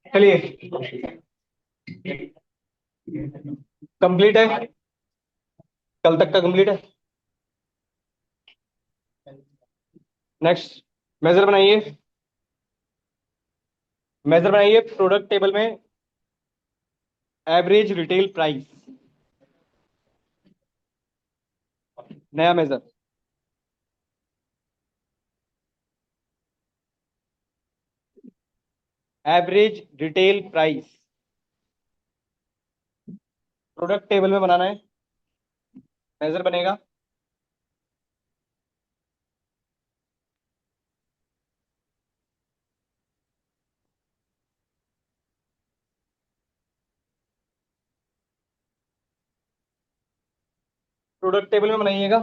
चलिए, कंप्लीट है। कल तक का कंप्लीट है। नेक्स्ट, मेजर बनाइए। मेजर बनाइए प्रोडक्ट टेबल में एवरेज रिटेल प्राइस, नया measure. Average retail price product table में बनाना है, मेजर बनेगा। प्रोडक्ट टेबल में बनाइएगा,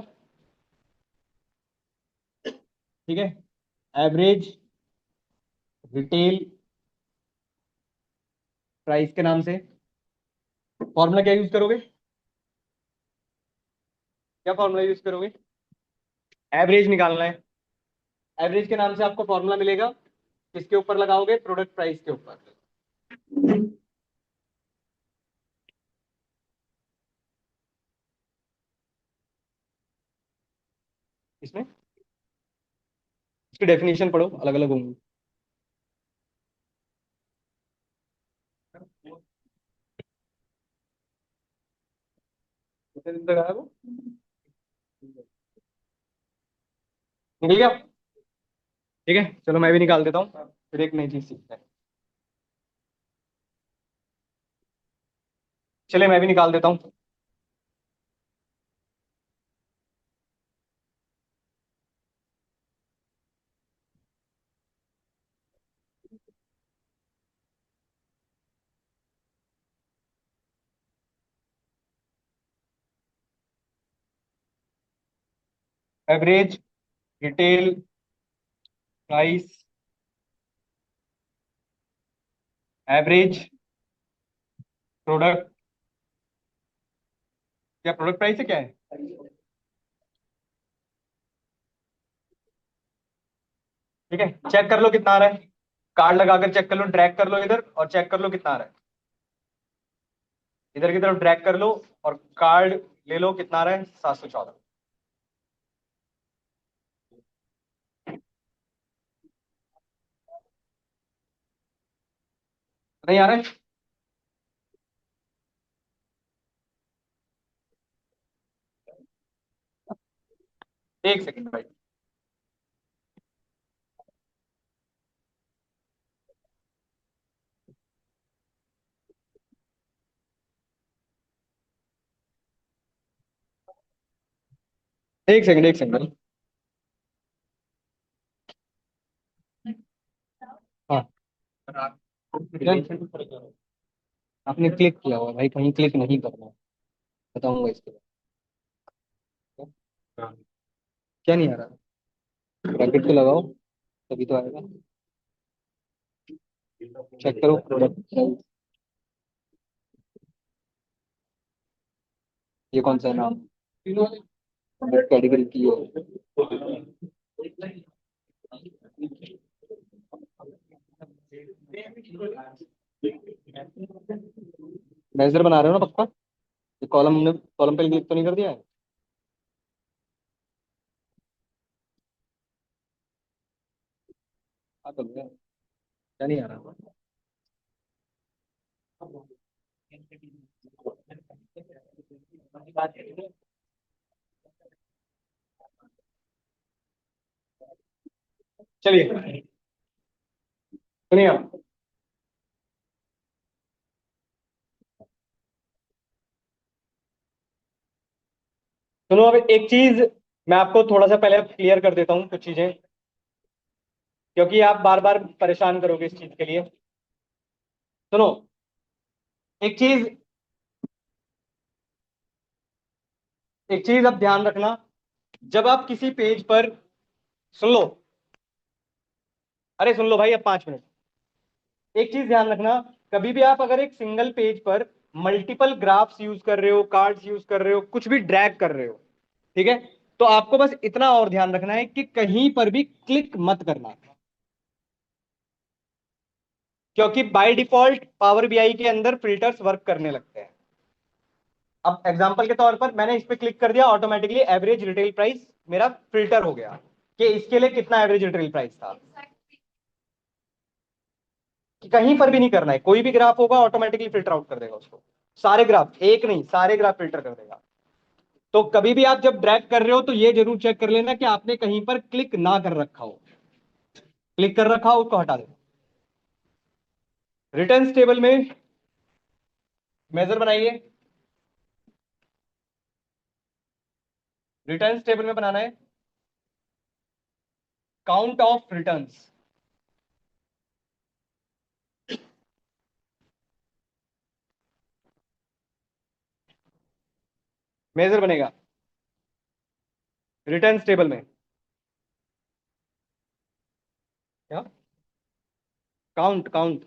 ठीक है। एवरेज रिटेल प्राइस के नाम से फॉर्मूला क्या यूज करोगे? क्या फॉर्मूला यूज करोगे? एवरेज निकालना है। एवरेज के नाम से आपको फॉर्मूला मिलेगा, किसके ऊपर लगाओगे? प्रोडक्ट प्राइस के ऊपर। इसमें इसकी डेफिनेशन पढ़ो, अलग अलग होंगी। कितने दिन तक आया वो? निकल गया? ठीक है, चलो मैं भी निकाल देता हूँ, फिर एक नई चीज सीखते हैं। चलिए मैं भी निकाल देता हूँ। Average retail price, average product, क्या प्रोडक्ट प्राइस है, क्या है? ठीक है, चेक कर लो कितना आ रहा है। कार्ड लगाकर चेक कर लो, ड्रैग कर लो इधर और चेक कर लो कितना आ रहा है। इधर की तरफ ड्रैग कर लो और कार्ड ले लो, कितना आ रहा है? 714। नहीं आ रहा है? एक सेकंड भाई। एक सेकंड भाई। हाँ, आपने क्लिक किया हुआ भाई, कहीं क्लिक नहीं करना है। बताऊंगा इसके बाद। क्या नहीं आ रहा? ब्रैकेट तो लगाओ, तभी तो आएगा। चेक करो प्रोडक्ट, ये कौन सा है नाम? कैटेगरी की है। मेजर बना रहे हो ना पक्का? ये कॉलम ने कॉलम पे क्लिक तो नहीं कर दिया है? हाँ तो क्या नहीं आ रहा? चलिए सुनिए आप। सुनो, अब एक चीज मैं आपको थोड़ा सा पहले क्लियर कर देता हूँ कुछ चीजें, क्योंकि आप बार बार परेशान करोगे इस चीज के लिए। सुनो, एक चीज अब ध्यान रखना। जब आप किसी पेज पर, सुन लो, अरे सुन लो भाई, अब 5 मिनट। एक चीज ध्यान रखना, कभी भी आप अगर एक सिंगल पेज पर मल्टीपल ग्राफ्स यूज कर रहे हो, कार्ड्स यूज कर रहे हो, कुछ भी ड्रैग कर रहे हो, ठीक है, तो आपको बस इतना और ध्यान रखना है कि कहीं पर भी क्लिक मत करना, क्योंकि बाय डिफॉल्ट पावर बीआई के अंदर फिल्टर्स वर्क करने लगते हैं। अब एग्जांपल के तौर पर मैंने इस पे क्लिक कर दिया, ऑटोमेटिकली एवरेज रिटेल प्राइस मेरा फिल्टर हो गया कि इसके लिए कितना एवरेज रिटेल प्राइस था। कि कहीं पर भी नहीं करना है, कोई भी ग्राफ होगा ऑटोमेटिकली फिल्टर आउट कर देगा उसको, सारे ग्राफ, एक नहीं सारे ग्राफ फिल्टर कर देगा। तो कभी भी आप जब ड्रैग कर रहे हो तो ये जरूर चेक कर लेना कि आपने कहीं पर क्लिक ना कर रखा हो, क्लिक कर रखा हो उसको हटा देना। रिटर्न्स टेबल में मेजर बनाइए, रिटर्न्स टेबल में बनाना है काउंट ऑफ रिटर्न्स। मेजर बनेगा रिटर्न्स टेबल में क्या, काउंट काउंट,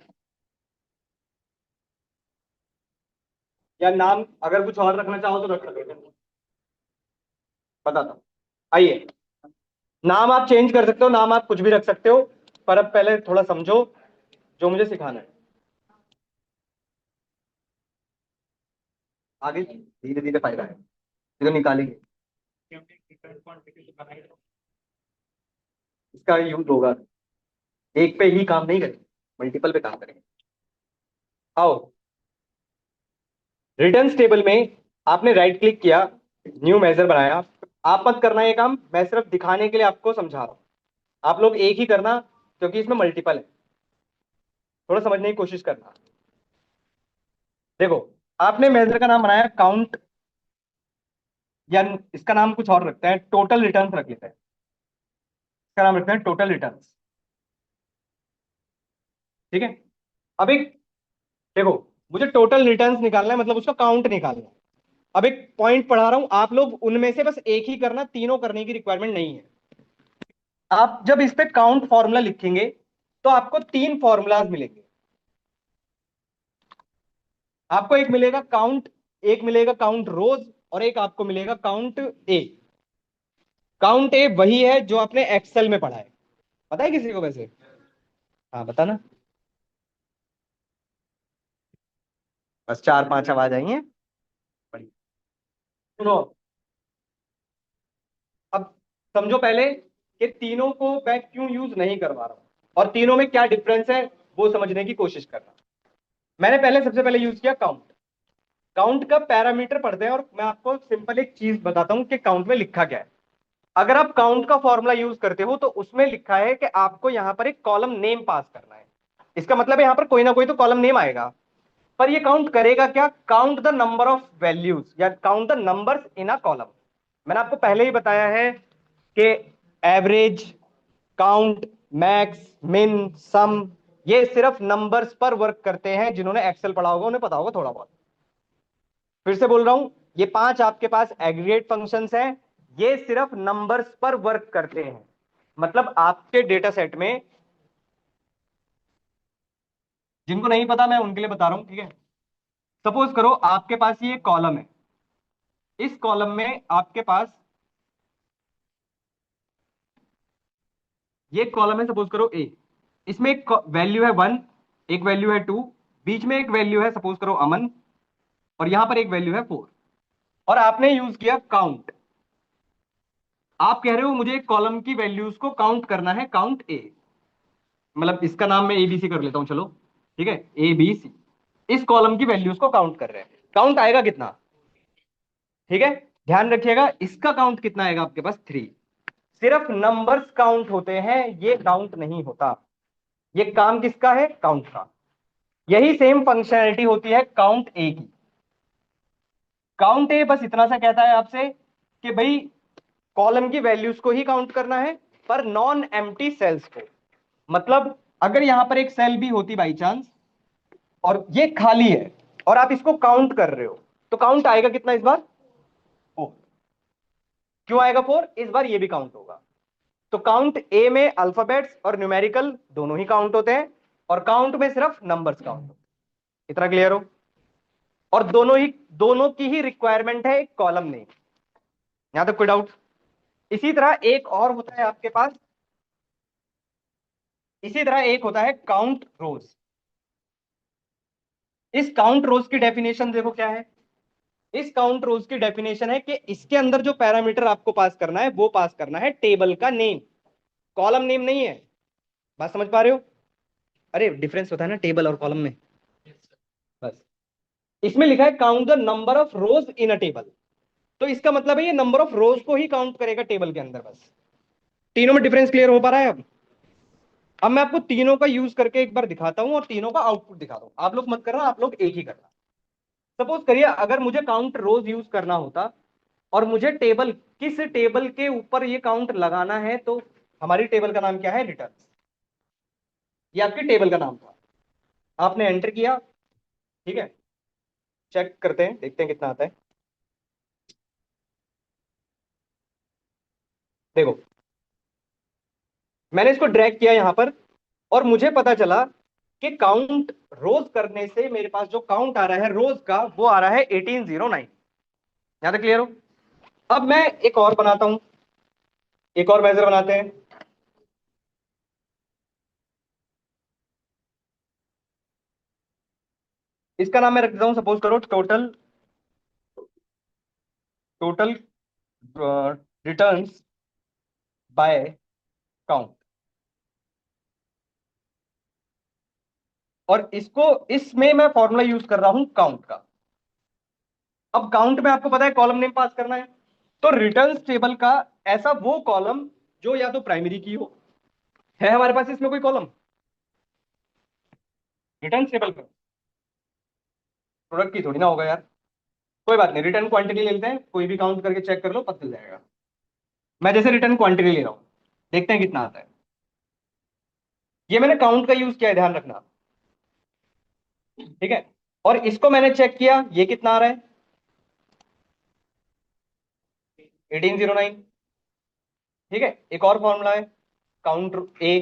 या नाम अगर कुछ और रखना चाहो तो रख सकते हो, बताता हूँ। आइए, नाम आप चेंज कर सकते हो, नाम आप कुछ भी रख सकते हो, पर अब पहले थोड़ा समझो जो मुझे सिखाना है। आगे धीरे धीरे फायदा है, ये तो निकालेंगे, इसका यूज होगा, एक पे ही काम नहीं करेंगे, मल्टीपल पे काम करेंगे। आओ, रिटर्न्स टेबल में आपने राइट क्लिक किया, न्यू मेजर बनाया। आप मत करना ये काम, मैं सिर्फ दिखाने के लिए आपको समझा रहा हूं, आप लोग एक ही करना क्योंकि इसमें मल्टीपल है, थोड़ा समझने की कोशिश करना। देखो, आपने मेजर का नाम बनाया काउंट, या इसका नाम कुछ और रखते हैं, टोटल रिटर्न्स रख लेते हैं, इसका नाम रखते हैं टोटल रिटर्न्स, ठीक है। अब एक, देखो, मुझे टोटल रिटर्न्स निकालना है, मतलब उसका काउंट निकालना है। अब एक पॉइंट पढ़ा रहा हूं, आप लोग उनमें से बस एक ही करना, तीनों करने की रिक्वायरमेंट नहीं है। आप जब इस पे काउंट फॉर्मूला लिखेंगे तो आपको तीन फॉर्मूलाज मिलेंगे। आपको एक मिलेगा काउंट, एक मिलेगा काउंट रोज, और एक आपको मिलेगा काउंट ए। काउंट ए वही है जो आपने एक्सेल में पढ़ा है, पता है किसी को वैसे? हाँ बताना, बस 4-5 आवाज आई हैं। बढ़िया। सुनो, अब समझो पहले कि तीनों को मैं क्यों यूज नहीं करवा रहा हूं, और तीनों में क्या डिफरेंस है वो समझने की कोशिश करना। मैंने पहले सबसे पहले यूज किया काउंट। काउंट का पैरामीटर पढ़ते हैं, और मैं आपको सिंपल एक चीज बताता हूं कि काउंट में लिखा क्या है। अगर आप काउंट का फॉर्मूला यूज करते हो तो उसमें लिखा है कि आपको यहां पर एक कॉलम नेम पास करना है। इसका मतलब है यहां पर कोई ना कोई तो कॉलम नेम आएगा। पर ये काउंट करेगा क्या? Count the number of values, या count the numbers in a column. मैंने आपको पहले ही बताया है कि एवरेज, काउंट, मैक्स, मिन, सम, ये सिर्फ नंबर्स पर वर्क करते हैं। जिन्होंने एक्सेल पढ़ा होगा उन्हें पता होगा थोड़ा बहुत। फिर से बोल रहा हूं, ये 5 आपके पास एग्रीगेट फंक्शंस हैं, ये सिर्फ नंबर्स पर वर्क करते हैं। मतलब आपके डेटा सेट में, जिनको नहीं पता मैं उनके लिए बता रहा हूं, ठीक है। सपोज करो आपके पास ये कॉलम है, इस कॉलम में आपके पास ये कॉलम है, सपोज करो ए। इसमें एक वैल्यू है 1, एक वैल्यू है 2, बीच में एक वैल्यू है सपोज करो अमन, और यहां पर एक वैल्यू है 4। और आपने यूज किया काउंट। आप कह रहे हो मुझे कॉलम की वैल्यूज को काउंट करना है, काउंट ए। मतलब इसका नाम मैं एबीसी कर लेता हूं, चलो ठीक है, ए बी सी। इस कॉलम की वैल्यूज को काउंट कर रहे हैं, काउंट आएगा कितना? ठीक है, ध्यान रखिएगा, इसका काउंट कितना आएगा आपके पास? 3। सिर्फ नंबर्स काउंट होते हैं, ये काउंट नहीं होता। ये काम किसका है? काउंट का। यही सेम फंक्शनैलिटी होती है काउंट ए की। काउंट ए बस इतना सा कहता है आपसे कि भाई कॉलम की वैल्यूज को ही काउंट करना है, पर नॉन एम्प्टी सेल्स को। मतलब अगर यहां पर एक सेल भी होती बाई चांस और ये खाली है, और आप इसको काउंट कर रहे हो, तो काउंट आएगा कितना इस बार? 4। क्यों आएगा 4? इस बार ये भी काउंट होगा। तो काउंट ए में अल्फाबेट्स और न्यूमेरिकल दोनों ही काउंट होते हैं, और काउंट में सिर्फ नंबर्स काउंट होते हैं। इतना क्लियर हो? और दोनों की ही रिक्वायरमेंट है एक कॉलम नेम। यहां तक कोई डाउट? इसी तरह एक और होता है आपके पास, इसी तरह एक होता है काउंट रोज। इस काउंट रोज की डेफिनेशन देखो क्या है। इस काउंट रोज की डेफिनेशन है कि इसके अंदर जो पैरामीटर आपको पास करना है वो पास करना है टेबल का नेम, कॉलम नेम नहीं है। बात समझ पा रहे हो? अरे डिफरेंस होता है ना टेबल और कॉलम में। बस इसमें लिखा है count the number of rose in a table, तो इसका मतलब है ये नंबर ऑफ रोज को ही काउंट करेगा टेबल के अंदर। बस तीनों में डिफरेंस क्लियर हो पा रहा है अब मैं आपको तीनों का यूज करके एक बार दिखाता हूं और तीनों का आउटपुट दिखाता हूं। आप लोग मत करना, आप लोग एक ही करना। सपोज करिए अगर मुझे काउंट रोज यूज करना होता और मुझे टेबल, किस टेबल के ऊपर ये काउंट लगाना है, तो हमारी टेबल का नाम क्या है? रिटर्न। ये आपकी टेबल का नाम था, आपने एंटर किया। ठीक है, चेक करते हैं, देखते हैं कितना आता है। देखो मैंने इसको ड्रैग किया यहां पर, और मुझे पता चला कि काउंट रोज करने से मेरे पास जो काउंट आ रहा है रोज का वो आ रहा है 1809। यहां तक क्लियर हो? अब मैं एक और बनाता हूं, एक और मेजर बनाते हैं। इसका नाम मैं रख देता हूं, सपोज करो total, total returns by count. और इसको, इसमें मैं फॉर्मूला यूज कर रहा हूं काउंट का। अब काउंट में आपको पता है कॉलम नेम पास करना है, तो रिटर्न्स टेबल का ऐसा वो कॉलम जो या तो प्राइमरी की हो, है हमारे पास इसमें कोई कॉलम रिटर्न्स टेबल का? प्रोडक्ट की थोड़ी ना होगा यार। कोई बात नहीं, रिटर्न क्वांटिटी ले लेते हैं, कोई भी काउंट करके चेक कर लो, पता चल जाएगा। मैं जैसे रिटर्न क्वांटिटी ले रहा हूं, देखते हैं कितना आता है। ये मैंने काउंट का यूज किया है, ध्यान रखना। ठीक है, और इसको मैंने चेक किया, ये कितना आ रहा है? 1809। ठीक है, एक और फॉर्मूला है count A,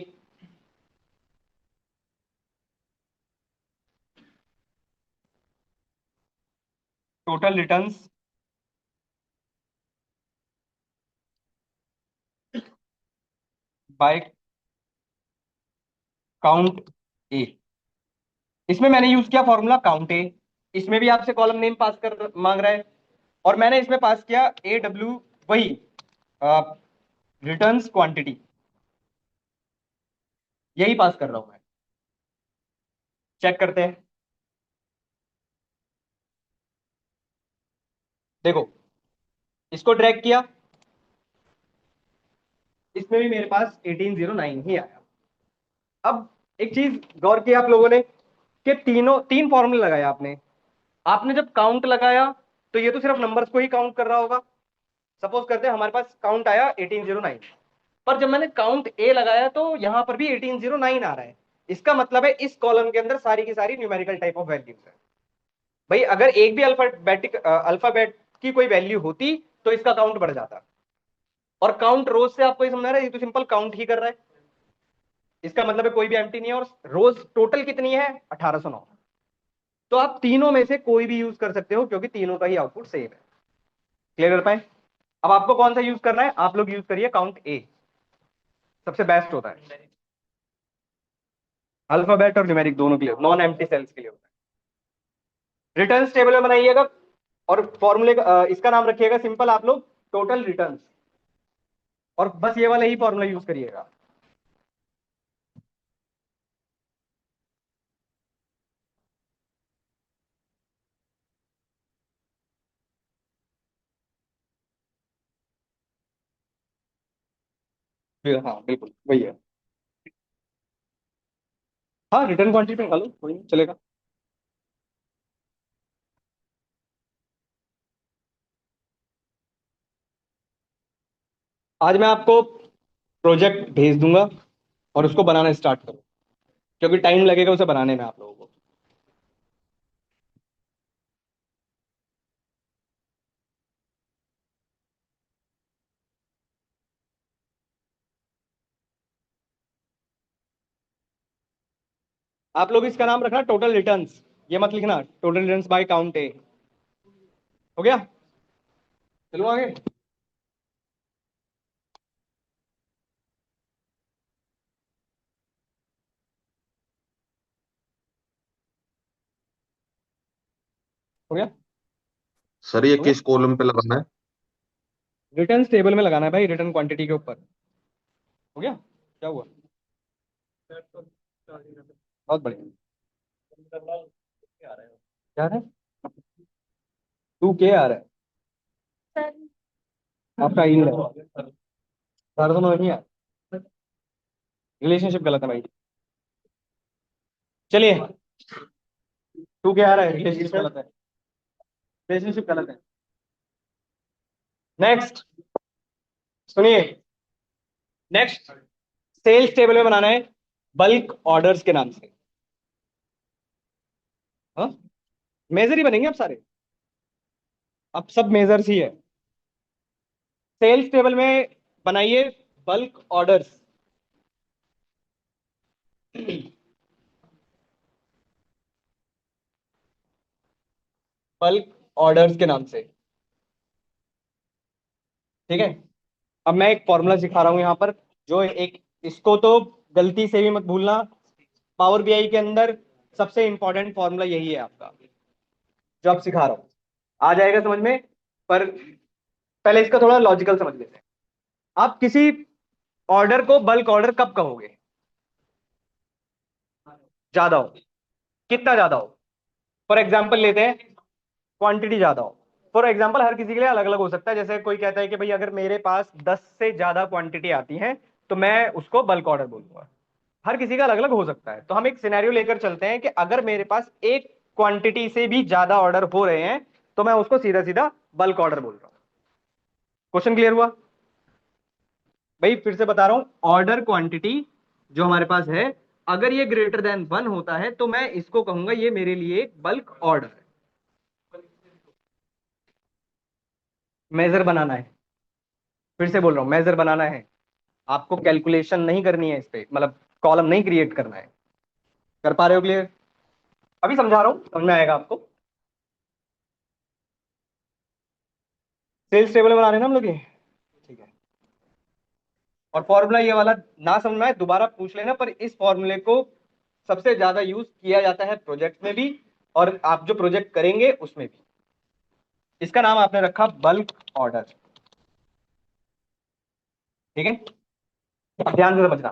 total returns by count ए। इसमें मैंने यूज किया फॉर्मूला काउंट ए। इसमें भी आपसे कॉलम नेम पास कर मांग रहा है, और मैंने इसमें पास किया ए डब्ल्यू, वही रिटर्न्स क्वांटिटी, यही पास कर रहा हूं मैं। चेक करते हैं। देखो इसको ड्रैग किया, इसमें भी मेरे पास 1809 ही आया। अब एक चीज गौर किया आप लोगों ने कि तीनों तीन फॉर्मूले लगाए आपने। आपने जब काउंट लगाया तो ये तो सिर्फ नंबर्स को ही काउंट कर रहा होगा। सपोज करते हैं हमारे पास काउंट आया 1809, पर जब मैंने काउंट ए लगाया तो यहां पर भी 1809 आ रहा है। इसका मतलब है इस कॉलम के अंदर सारी की सारी न्यूमेरिकल टाइप ऑफ वैल्यूज है। भाई अगर एक भी अल्फाबेट की कोई वैल्यू होती तो इसका काउंट बढ़ जाता। और काउंट रोज से आपको ये समझ रहा है, ये तो सिंपल काउंट ही कर रहा है। इसका मतलब है कोई भी एम्प्टी नहीं है, और रोज टोटल कितनी है? 1809। तो आप तीनों में से कोई भी यूज कर सकते हो क्योंकि तीनों का ही आउटपुट सेम है। क्लियर कर पाए? अब आपको कौन सा यूज करना है? आप लोग यूज करिए काउंट ए, सबसे बेस्ट होता है। अल्फाबेट और न्यूमेरिक दोनों के लिए, नॉन एम्प्टी सेल्स के लिए होता है। रिटर्न्स टेबल में बनाइएगा, और फॉर्मूले का इसका नाम रखिएगा सिंपल आप लोग, टोटल रिटर्न्स, और बस ये वाला ही फॉर्मूला यूज करिएगा। हाँ बिल्कुल वही है। हाँ रिटर्न क्वांटिटी पे निकालो, कोई नहीं चलेगा। आज मैं आपको प्रोजेक्ट भेज दूंगा और उसको बनाना स्टार्ट करो, क्योंकि टाइम लगेगा उसे बनाने में आप लोगों को। आप लोग इसका नाम रखना टोटल रिटर्न्स, ये मत लिखना टोटल रिटर्न्स बाय काउंट ए। हो गया? चलो आगे। हो गया? सर ये हो गया? किस कॉलम पे लगाना है? रिटर्न्स टेबल में लगाना है भाई, रिटर्न क्वांटिटी के ऊपर। हो गया? क्या हुआ? बहुत बढ़िया। क्या है? तू क्या आ रहा है? आपका ईमेल है सर, तो नहीं है। रिलेशनशिप गलत है भाई। चलिए, तू क्या आ रहा है, रिलेशनशिप गलत है। रिलेशनशिप गलत है। नेक्स्ट, सुनिए। नेक्स्ट, सेल्स टेबल में बनाना है बल्क ऑर्डर्स के नाम से। हाँ, मेजर ही बनेंगे अब सारे, अब सब मेजर्स ही है। सेल्स टेबल में बनाइए बल्क ऑर्डर्स। बल्क ऑर्डर्स के नाम से, ठीक है। अब मैं एक फॉर्मूला सिखा रहा हूं यहां पर, जो एक, इसको तो गलती से भी मत भूलना। पावर बीआई के अंदर सबसे इंपॉर्टेंट फॉर्मूला यही है आपका, जो आप सिखा रहा हूं। आ जाएगा समझ में, पर पहले इसका थोड़ा लॉजिकल समझ लेते हैं। आप किसी ऑर्डर को बल्क ऑर्डर कब कहोगे? ज्यादा हो, कितना ज्यादा हो? फॉर एग्जाम्पल लेते हैं, क्वांटिटी ज्यादा हो। फॉर एग्जाम्पल हर किसी के लिए अलग अलग हो सकता है। जैसे कोई कहता है कि भाई अगर मेरे पास 10 से ज्यादा क्वांटिटी आती है तो मैं उसको बल्क ऑर्डर बोलूंगा। हर किसी का अलग अलग हो सकता है। तो हम एक सिनेरियो लेकर चलते हैं कि अगर मेरे पास एक क्वांटिटी से भी ज्यादा ऑर्डर हो रहे हैं तो मैं उसको सीधा सीधा बल्क ऑर्डर बोल रहा हूं। क्वेश्चन क्लियर हुआ? भाई फिर से बता रहा हूं, ऑर्डर क्वांटिटी जो हमारे पास है, अगर ये ग्रेटर देन 1 होता है तो मैं इसको कहूंगा ये मेरे लिए एक बल्क ऑर्डर है। मेजर बनाना है, फिर से बोल रहा हूं, मेजर बनाना है। आपको कैलकुलेशन नहीं करनी है इस पे, मतलब कॉलम नहीं क्रिएट करना है। कर पा रहे हो क्लियर? अभी समझा रहा हूं, समझ में आएगा आपको। सेल्स टेबल बना रहे हैं ना हम लोग ये, ठीक है। और फॉर्मूला ये वाला ना समझ में आए दोबारा पूछ लेना, पर इस फॉर्मूले को सबसे ज्यादा यूज किया जाता है प्रोजेक्ट में भी, और आप जो प्रोजेक्ट करेंगे उसमें भी। इसका नाम आपने रखा बल्क ऑर्डर, ठीक है। अब ध्यान से समझना,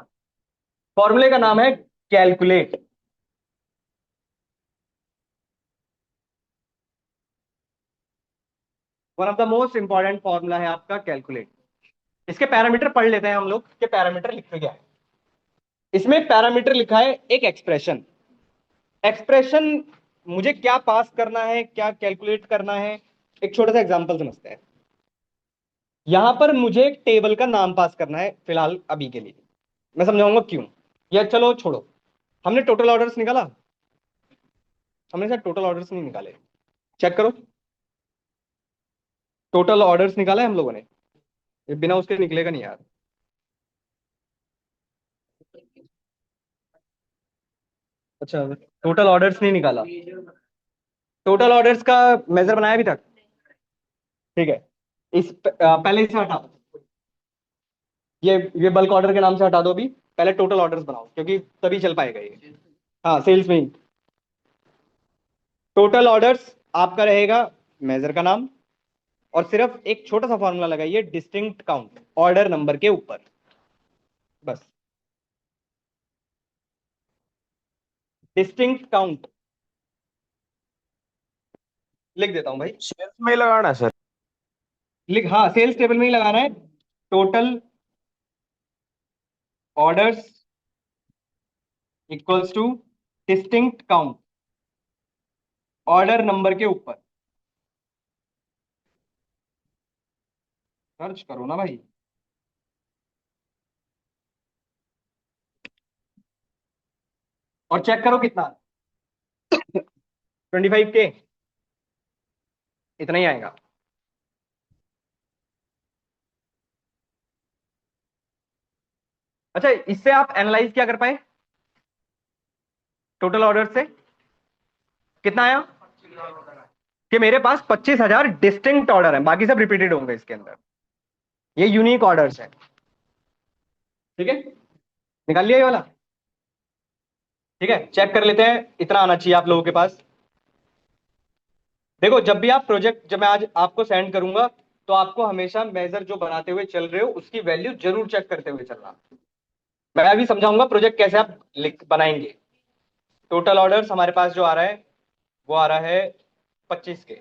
फॉर्मूले का नाम है calculate. One of the most important formula है आपका कैलकुलेट। इसके पैरामीटर पढ़ लेते हैं हम लोग कि पैरामीटर लिखे क्या है। इसमें पैरामीटर लिखा है एक एक्सप्रेशन। एक्सप्रेशन मुझे क्या पास करना है, क्या कैलकुलेट करना है, एक छोटा सा एग्जांपल समझते हैं। यहां पर मुझे एक टेबल का नाम पास करना है फिलहाल अभी के लिए, मैं समझाऊंगा क्यों। या चलो छोड़ो, हमने टोटल ऑर्डर्स निकाला, हमने शायद टोटल ऑर्डर्स नहीं निकाले। चेक करो, टोटल ऑर्डर्स निकाला है हम लोगों ने? ये बिना उसके निकलेगा नहीं यार। अच्छा, टोटल ऑर्डर्स नहीं निकाला। टोटल ऑर्डर्स का मेजर बनाया अभी तक? ठीक है, पहले इसे हटा दो। ये बल्क ऑर्डर के नाम से हटा दो अभी। पहले टोटल ऑर्डर्स बनाओ, क्योंकि तभी चल पाएगा ये। हाँ, सेल्स में ही टोटल ऑर्डर्स आपका रहेगा मेजर का नाम। और सिर्फ एक छोटा सा फॉर्मूला लगाइए, डिस्टिंक्ट काउंट ऑर्डर नंबर के ऊपर, बस। डिस्टिंक्ट काउंट लिख देता हूं भाई। सेल्स में ही लगाना है सर? लिख, हाँ, सेल्स टेबल में ही लगाना है। Total orders equals two distinct count order number के ऊपर। सर्च करो ना भाई। और चेक करो कितना, 25K, इतना ही आएगा। अच्छा, इससे आप एनालाइज क्या कर पाए? टोटल ऑर्डर से कितना आया कि मेरे पास 25,000 डिस्टिंक्ट ऑर्डर हैं, बाकी सब रिपीटेड होंगे इसके अंदर। ये यूनिक ऑर्डर्स है। ठीक है, निकाल लिया ये वाला। ठीक है, चेक कर लेते हैं, इतना आना चाहिए आप लोगों के पास। देखो, जब भी आप प्रोजेक्ट, जब मैं आज आपको सेंड करूंगा, तो आपको हमेशा मेजर जो बनाते हुए चल रहे हो उसकी वैल्यू जरूर चेक करते हुए चलना। मैं अभी समझाऊंगा प्रोजेक्ट कैसे आप लिख बनाएंगे। टोटल ऑर्डर्स हमारे पास जो आ रहा है वो आ रहा है 25 के,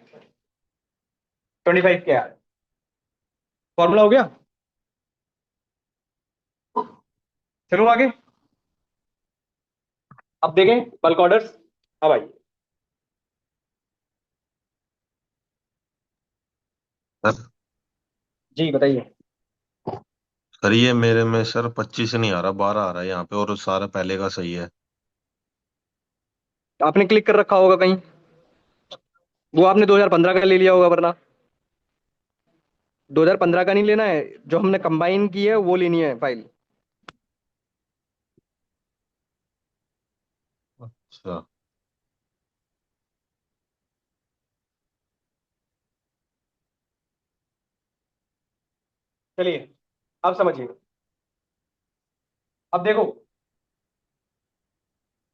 25 के यार। फॉर्मूला हो गया, चलो आगे। अब देखें बल्क ऑर्डर्स। अब आइए। सर जी बताइए। सर ये मेरे में सर 25 नहीं आ रहा, 12 आ रहा है यहाँ पे, और सारा पहले का सही है। आपने क्लिक कर रखा होगा कहीं, वो आपने 2015 का ले लिया होगा, वरना 2015 का नहीं लेना है, जो हमने कंबाइन की है वो लेनी है फाइल। अच्छा। चलिए, अब समझिए। अब देखो,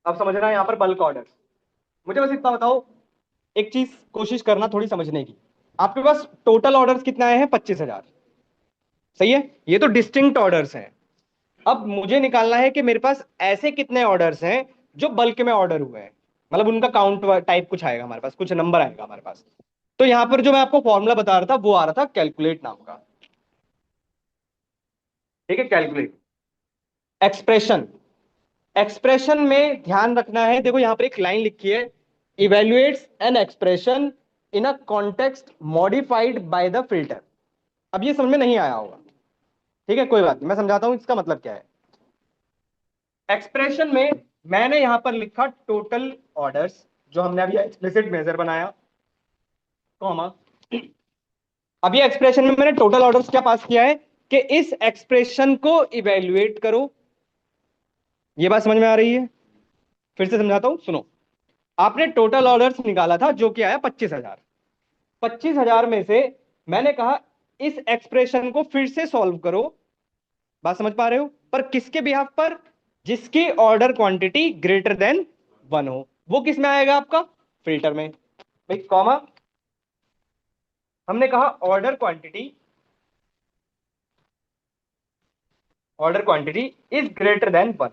अब समझना है यहाँ पर बल्क ऑर्डर। मुझे बस इतना बताओ, एक चीज कोशिश करना थोड़ी समझने की। आपके पास टोटल ऑर्डर्स कितना आए हैं? 25,000। सही है, ये तो डिस्टिंक्ट ऑर्डर्स हैं। अब मुझे निकालना है कि मेरे पास ऐसे कितने ऑर्डर्स हैं जो बल्क में ऑर्डर हुए हैं, मतलब उनका काउंट टाइप कुछ आएगा हमारे पास, कुछ नंबर आएगा हमारे पास। तो यहां पर जो मैं आपको फॉर्मूला बता रहा था वो आ रहा था कैलकुलेट नाम का। ठीक है, कैलकुलेट एक्सप्रेशन। एक्सप्रेशन में ध्यान रखना है, देखो यहां पर एक लाइन लिखी है, evaluates an expression in a context modified by the filter. अब ये समझ में नहीं आया होगा, ठीक है कोई बात नहीं, मैं समझाता हूं इसका मतलब क्या है। एक्सप्रेशन में मैंने यहां पर लिखा टोटल ऑर्डर्स, जो हमने अभी एक्सप्लिसिट मेजर बनाया, कॉमा। अब ये एक्सप्रेशन में मैंने टोटल ऑर्डर्स क्या पास किया है कि इस एक्सप्रेशन को इवेल्युएट करो। ये बात समझ में आ रही है? फिर से समझाता हूं, सुनो। आपने टोटल ऑर्डर्स निकाला था जो कि आया 25,000। 25,000 में से मैंने कहा इस एक्सप्रेशन को फिर से सॉल्व करो। बात समझ पा रहे हो? पर किसके बिहाफ पर? जिसकी ऑर्डर क्वांटिटी ग्रेटर देन 1 हो। वो किस में आएगा आपका? फिल्टर में। भाई कॉमा, हमने कहा order quantity is greater than 1,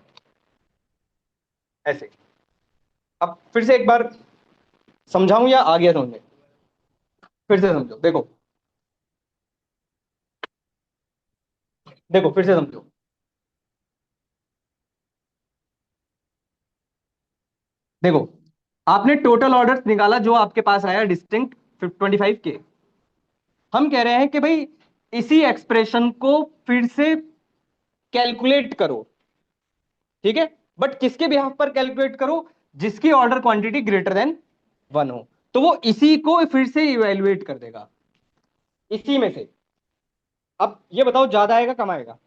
ऐसे। अब फिर से एक बार समझाऊं या आ गया समझ में? फिर से समझो, देखो देखो फिर से समझो। देखो, आपने टोटल ऑर्डर्स निकाला जो आपके पास आया डिस्टिंक्ट 25 के। हम कह रहे हैं कि भाई इसी एक्सप्रेशन को फिर से कैलकुलेट करो। ठीक है, बट किसके बिहाफ पर कैलकुलेट करो? जिसकी ऑर्डर क्वांटिटी ग्रेटर देन 1 हो। तो वो इसी को फिर से इवेल्युएट कर देगा, इसी में से। अब ये बताओ ज्यादा आएगा कम आएगा?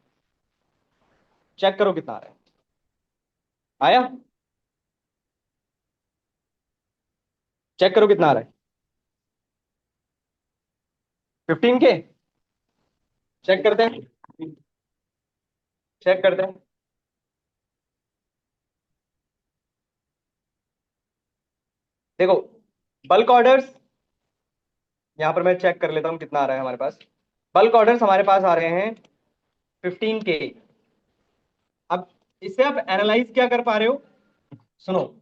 चेक करो कितना आ रहा है। आया? चेक करो कितना आ रहा है। 15 के। चेक करते हैं, चेक करते हैं। देखो, बल्क ऑर्डर्स, यहां पर मैं चेक कर लेता हूं कितना आ रहा है हमारे पास। बल्क ऑर्डर्स हमारे पास आ रहे हैं 15 के। अब इससे आप एनालाइज क्या कर पा रहे हो? सुनो,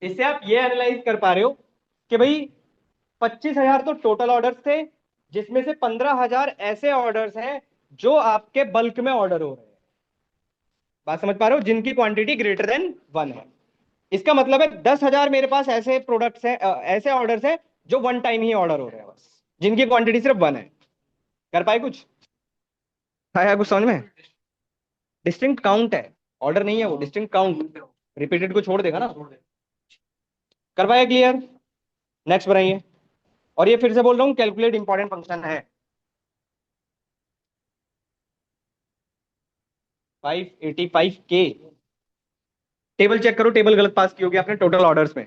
इससे आप ये एनालाइज कर पा रहे हो कि भाई 25,000 तो टोटल ऑर्डर्स थे, जिसमें से 15,000 ऐसे ऑर्डर्स हैं जो आपके बल्क में ऑर्डर हो रहे हैं। बात समझ पा रहे हो? जिनकी क्वांटिटी ग्रेटर देन 1 है। इसका मतलब है 10,000 मेरे पास ऐसे प्रोडक्ट्स हैं, ऐसे ऑर्डर्स हैं जो वन टाइम ही ऑर्डर हो रहे हैं बस, जिनकी क्वांटिटी सिर्फ 1 है। कर पाए कुछ? आया कुछ समझ में? डिस्टिंक्ट काउंट है, ऑर्डर नहीं है वो, डिस्टिंक्ट काउंट। रिपीटेड को छोड़ देगा ना। कर पाया क्लियर? नेक्स्ट बनाइए। और ये फिर से बोल रहा हूँ, कैलकुलेट इंपॉर्टेंट फंक्शन है। 585 के। टेबल चेक करो, टेबल गलत पास की होगी आपने टोटल ऑर्डर्स में।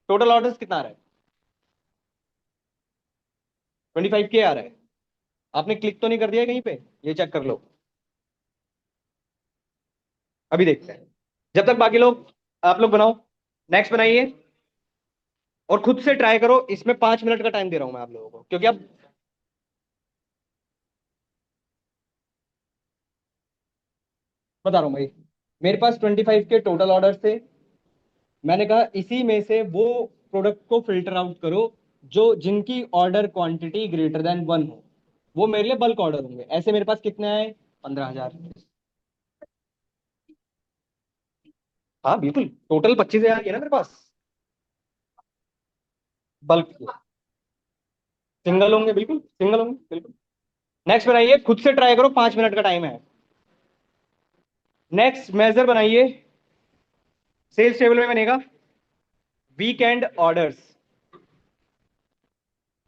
टोटल ऑर्डर्स कितना आ रहा है? 25 के आ रहा है। आपने क्लिक तो नहीं कर दिया है कहीं पे? ये चेक कर लो। अभी देखते हैं। जब तक बाकी लोग, आप लोग बनाओ, नेक्स्ट बनाइए। और खुद से ट्राई करो, इसमें 5 मिनट का टाइम दे रहा हूं मैं आप लोगों को, क्योंकि अब बता रहा हूँ भाई, मेरे पास 25 के टोटल ऑर्डर थे। मैंने कहा इसी में से वो प्रोडक्ट को फिल्टर आउट करो जो जिनकी ऑर्डर क्वांटिटी ग्रेटर देन 1 हो, वो मेरे लिए बल्क ऑर्डर होंगे। ऐसे मेरे पास कितने आए? 15,000। हाँ बिल्कुल, टोटल 25,000 है ना मेरे पास, बल्क। सिंगल होंगे, बिल्कुल सिंगल होंगे, बिल्कुल। नेक्स्ट बनाइए, खुद से ट्राई करो, 5 मिनट का टाइम है। नेक्स्ट मेजर बनाइए, सेल्स टेबल में बनेगा वीकेंड ऑर्डर्स।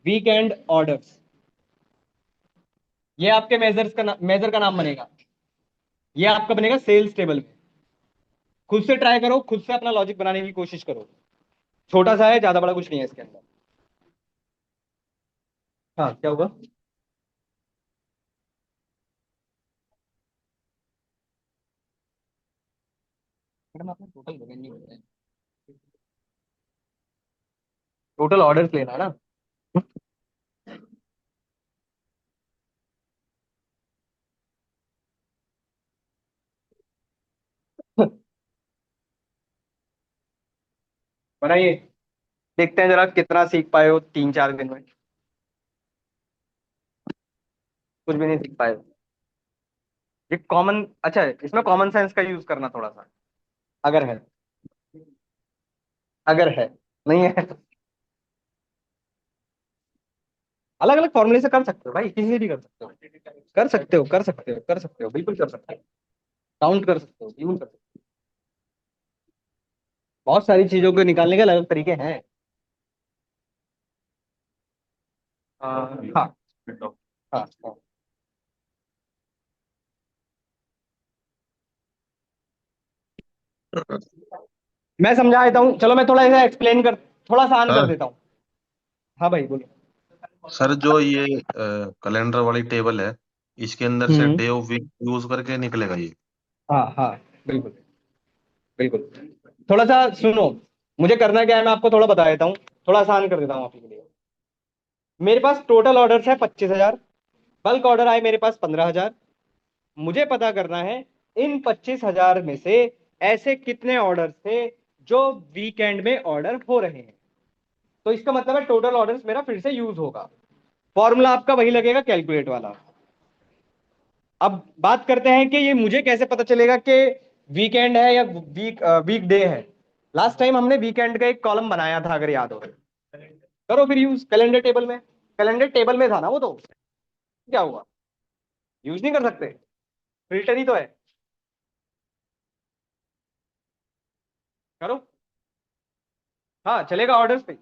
वीकेंड ऑर्डर्स, ये आपके मेजर का नाम बनेगा। ये आपका बनेगा सेल्स टेबल में। खुद से ट्राई करो, खुद से अपना लॉजिक बनाने की कोशिश करो। छोटा सा है, ज्यादा बड़ा कुछ नहीं है इसके अंदर। हाँ, क्या हुआ? मैडम आपने टोटल रेवेन्यू नहीं बताया। टोटल ऑर्डर्स लेना है ना। बनाइए, देखते हैं जरा कितना सीख पाए हो 3-4 दिन में। कुछ भी नहीं सीख पाए हो। ये कॉमन, अच्छा है, इसमें कॉमन सेंस का यूज करना थोड़ा सा, अगर है। अगर है, नहीं है। अलग अलग फॉर्मूले से कर सकते हो भाई, किसी से भी कर सकते हो। कर सकते हो, कर सकते हो, कर सकते हो, बिल्कुल कर सकते हो। काउंट कर सकते हो, इवन कर सकते हो। बहुत सारी चीजों को निकालने के अलग अलग तरीके हैं। हाँ। हाँ हाँ। मैं समझा देता हूँ, चलो मैं थोड़ा सा एक्सप्लेन कर, थोड़ा सा आसान कर सर देता हूँ। हाँ भाई बोलो। सर जो ये कैलेंडर वाली टेबल है, इसके अंदर से हम्म। डे ऑफ वीक यूज करके निकलेगा ये? हाँ हाँ, बिल्कुल बिल्कुल। थोड़ा सा सुनो, मुझे करना क्या है मैं आपको थोड़ा बता देता हूँ, थोड़ा आसान कर देता हूँ आपके लिए। मेरे पास टोटल ऑर्डर है 25,000, बल्क ऑर्डर आए मेरे पास 15,000। मुझे पता करना है इन 25,000 में से ऐसे कितने ऑर्डर थे जो वीकेंड में ऑर्डर हो रहे हैं। तो इसका मतलब है टोटल ऑर्डर्स मेरा फिर से यूज होगा। फॉर्मूला आपका वही लगेगा, कैलकुलेट वाला। अब बात करते हैं कि ये मुझे कैसे पता चलेगा कि वीकेंड है या वीक डे है। लास्ट टाइम हमने वीकेंड का एक कॉलम बनाया था, अगर याद हो। करो फिर यूज कैलेंडर टेबल में। कैलेंडर टेबल में था ना वो, तो क्या हुआ? यूज नहीं कर सकते? फिल्टर ही तो है। करो। हाँ चलेगा ऑर्डर्स पे।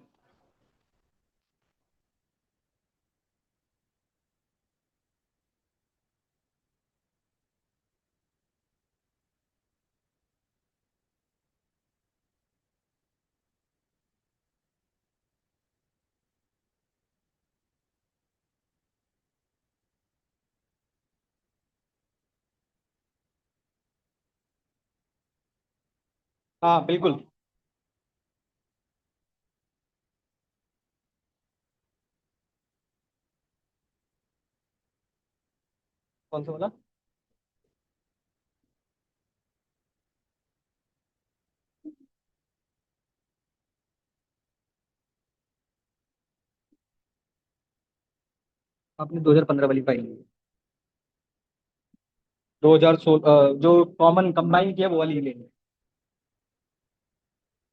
हाँ बिल्कुल। कौन सा बोला? आपने 2015 वाली फाइल ली? 2016 जो कॉमन कंबाइन किया वो वाली लेनी?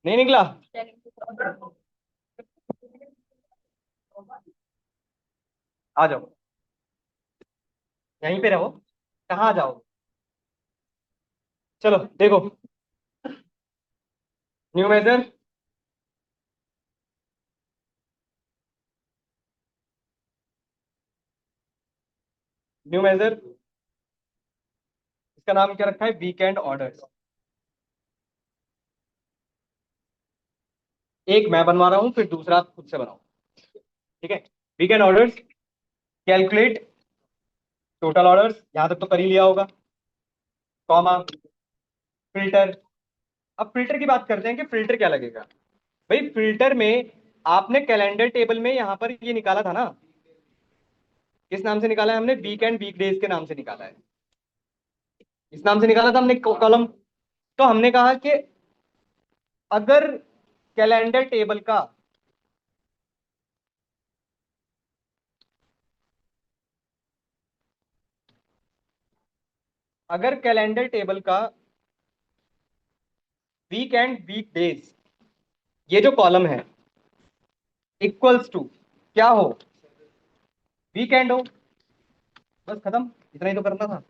नहीं निकला? आ जाओ, यहीं पे रहो। कहाँ जाओ? चलो देखो, न्यू मेजर। न्यू मेजर, इसका नाम क्या रखा है? Weekend order. एक मैं बनवा रहा हूं, फिर दूसरा आप खुद से बनाओ। ठीक है। Weekend orders, calculate total orders, यहां तक तो कर ही लिया होगा। Comma, filter. अब फिल्टर की बात करते हैं कि फिल्टर क्या लगेगा। भाई फिल्टर में आपने कैलेंडर टेबल में यहां पर ये निकाला था ना, किस नाम से निकाला है हमने? वीक एंड वीक डेज के नाम से निकाला है। इस नाम से निकाला था हमने कॉलम। तो हमने कहा कि अगर कैलेंडर टेबल का अगर कैलेंडर टेबल का वीक एंड वीक डेज, ये जो कॉलम है, इक्वल्स टू क्या हो? वीकेंड हो। बस खत्म, इतना ही तो करना था।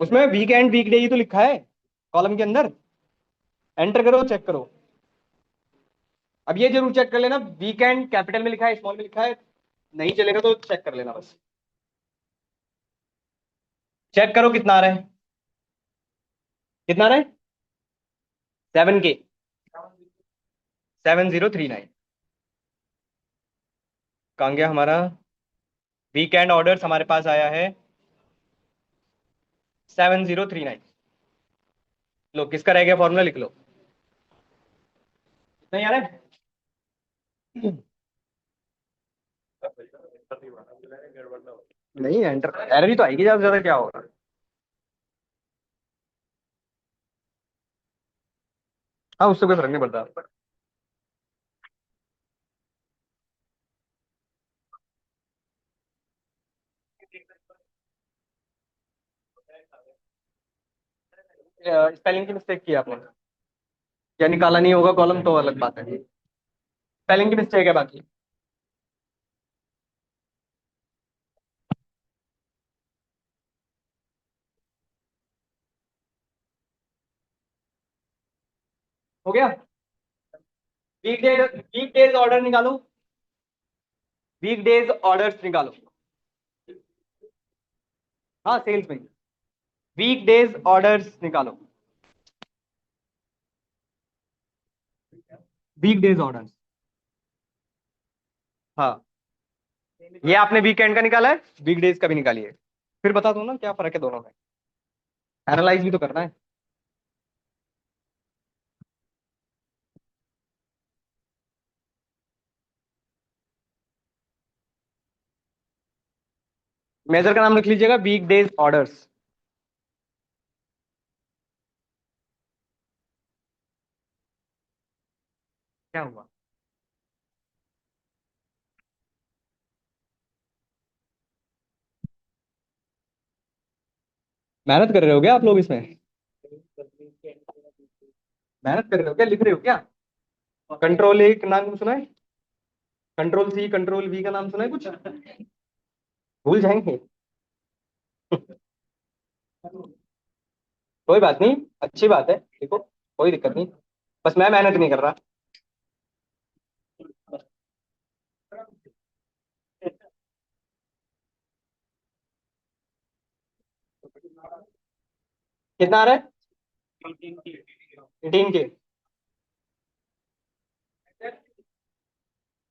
उसमें वीक एंड वीक डे ही तो लिखा है कॉलम के अंदर। एंटर करो, चेक करो। अब ये जरूर चेक कर लेना, वीकेंड कैपिटल में लिखा है स्मॉल में लिखा है, नहीं चलेगा तो चेक कर लेना बस। चेक करो कितना आ रहा है, कितना आ रहा है? 7K, 7039। कहाँ गया हमारा वीकेंड ऑर्डर्स? हमारे पास आया है 7039। लो, किसका रह गया फॉर्मूला, लिख लो। नहीं आ रहा है? नहीं, एंटर एरर ही तो आएगी ज्यादा से ज्यादा, क्या होगा? हाँ, उससे कोई फर्क नहीं पड़ता। स्पेलिंग की मिस्टेक की आपने, या निकाला नहीं होगा कॉलम तो अलग बात है। स्पेलिंग की मिस्टेक है बाकी। हो गया। वीक डेज ऑर्डर निकालो, वीक डेज ऑर्डर्स निकालो। हाँ, सेल्स में वीक डेज ऑर्डर्स निकालो। वीक डेज ऑर्डर्स, हाँ। ये आपने वीकेंड का निकाला है, वीक डेज का भी निकालिए। फिर बता दो ना क्या फर्क है दोनों में, एनालाइज भी तो करना है। मेजर का नाम लिख लीजिएगा, वीक डेज ऑर्डर्स। क्या हुआ? मेहनत कर रहे हो क्या आप लोग इसमें? मेहनत कर रहे हो क्या, लिख रहे हो क्या? कंट्रोल ए का नाम सुना है? कंट्रोल सी, कंट्रोल वी का नाम सुना है कुछ? भूल जाएंगे। कोई बात नहीं, अच्छी बात है, देखो कोई दिक्कत नहीं। बस मैं मेहनत नहीं कर रहा। कितना आ रहा है? 18K।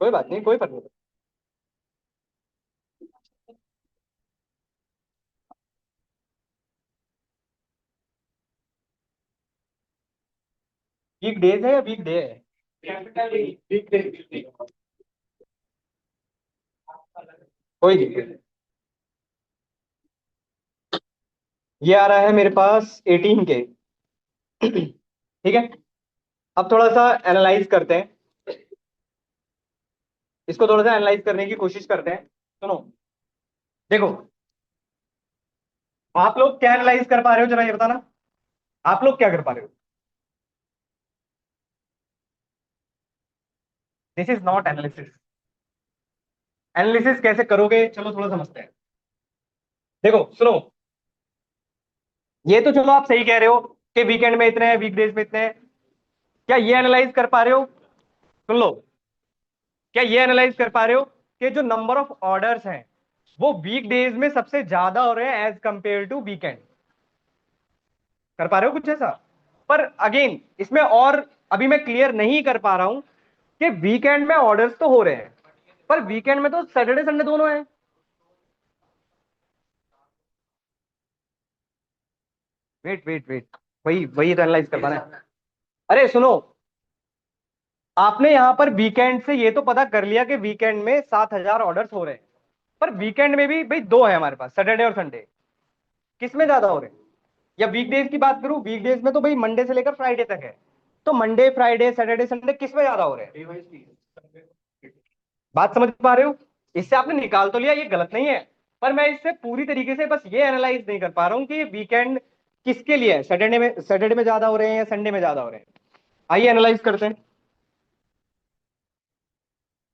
कोई बात नहीं, कोई फर्क नहीं। वीक डेज है या वीक डे है? Week day. कोई दिक्कत नहीं। ये आ रहा है मेरे पास 18K। ठीक है। अब थोड़ा सा एनालाइज करते हैं, इसको थोड़ा सा एनालाइज करने की कोशिश करते हैं। सुनो, देखो, आप लोग क्या एनालाइज कर पा रहे हो, जरा ये बताना। आप लोग क्या कर पा रहे हो? This is not analysis. Analysis कैसे करोगे, चलो थोड़ा समझते हैं। देखो सुनो, ये तो चलो आप सही कह रहे हो कि वीकेंड में इतने हैं, वीकडेज में इतने हैं। क्या ये एनालाइज कर पा रहे हो? सुन लो, क्या ये एनालाइज कर पा रहे हो कि जो नंबर ऑफ ऑर्डर्स हैं वो वीकडेज में सबसे ज्यादा हो रहे हैं एज कंपेयर टू वीकेंड? कर पा रहे हो कुछ ऐसा? पर अगेन इसमें और अभी मैं क्लियर नहीं कर पा रहा हूं कि वीकेंड में ऑर्डर्स तो हो रहे हैं, पर वीकेंड में तो सैटरडे संडे दोनों है। वेट वेट वेट, वही वही तो एनालाइज कर पाना है। अरे सुनो, आपने यहां पर वीकेंड से ये तो पता कर लिया कि वीकेंड में 7,000 ऑर्डर्स हो रहे हैं, पर वीकेंड में भी भाई दो है हमारे पास, सैटरडे और संडे। किस में ज्यादा हो रहे हैं? या वीकडेज की बात करूं, वीकडेज में तो भाई मंडे से लेकर फ्राइडे तक है, तो मंडे फ्राइडे सैटरडे संडे किस में ज्यादा हो रहे हैं? बात समझ पा रहे हो? इससे आपने निकाल तो लिया, ये गलत नहीं है, पर मैं इससे पूरी तरीके से बस ये एनालाइज नहीं कर पा रहा हूं कि वीकेंड किसके लिए है, सैटरडे में ज्यादा हो रहे हैं या संडे में ज्यादा हो रहे हैं। आइए एनालाइज करते हैं।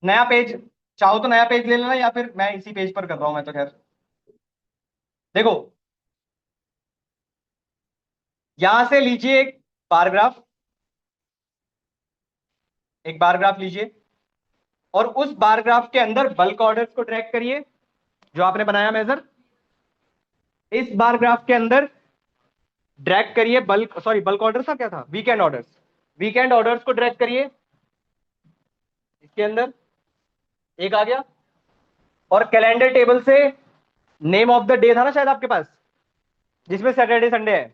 नया पेज, चाहो तो नया पेज ले लेना, या फिर मैं इसी पेज पर कर रहा हूं, मैं तो खैर। देखो, यहां से लीजिए एक बार ग्राफ, एक बार ग्राफ लीजिए, और उस बार ग्राफ के अंदर बल्क ऑर्डर्स को ट्रैक करिए जो आपने बनाया मेजर। इस बार ग्राफ के अंदर ड्रैग करिए बल्क, सॉरी बल्क ऑर्डर्स था क्या था, वीकेंड ऑर्डर्स। वीकेंड ऑर्डर्स को ड्रैग करिए इसके अंदर, एक आ गया। और कैलेंडर टेबल से नेम ऑफ द डे था ना शायद आपके पास, जिसमें सैटरडे संडे है,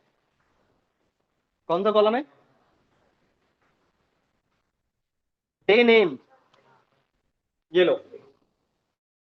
कौन सा कॉलम है? डे नेम, ये लो।